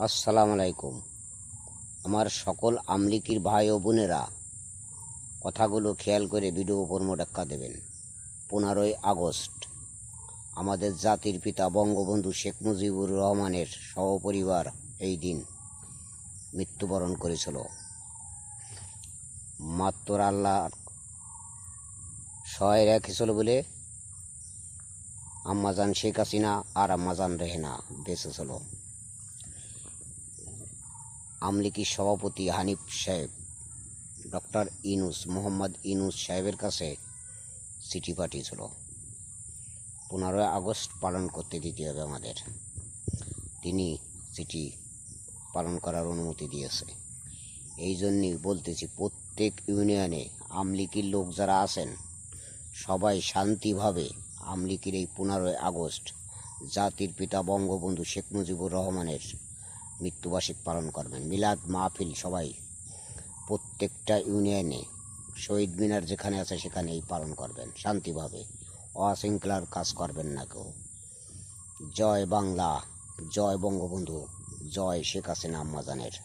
আসসালামু আলাইকুম। আমার সকল আমলিকির ভাই ও বোনেরা কথাগুলো খেয়াল করে ভিডিও উপর মোটাক্কা দেবেন। 15ই আগস্ট আমাদের জাতির পিতা বঙ্গবন্ধু শেখ মুজিবুর রহমানের সহপরিবার এই দিন মৃত্যুবরণ করেছিল। মাত্র আল্লাহর সহায় রেখেছিল বলে আম্মাজান শেখ হাসিনা আর আম্মাজান রেহেনা বেঁচে ছিল। আমলিকির সভাপতি হানিফ সাহেব ডক্টর মোহাম্মদ ইউনূস সাহেবের কাছে চিঠি পাঠিয়েছিল 15ই আগস্ট পালন করতে দিতে হবে আমাদের। তিনি চিঠি পালন করার অনুমতি দিয়েছে। এই জন্যই বলতেছি, প্রত্যেক ইউনিয়নে আমলিকির লোক যারা আছেন সবাই শান্তিভাবে আমলিকির এই 15ই আগস্ট জাতির পিতা বঙ্গবন্ধু শেখ মুজিবুর রহমানের মৃত্যুবার্ষিকী পালন করবেন। মিলাদ মাহফিল সবাই প্রত্যেকটা ইউনিয়নে শহীদ মিনার যেখানে আছে সেখানেই পালন করবেন শান্তিভাবে, অশৃঙ্খলার কাজ করবেন না কেউ। জয় বাংলা, জয় বঙ্গবন্ধু, জয় শেখ হাসিনা আম্মাজানের।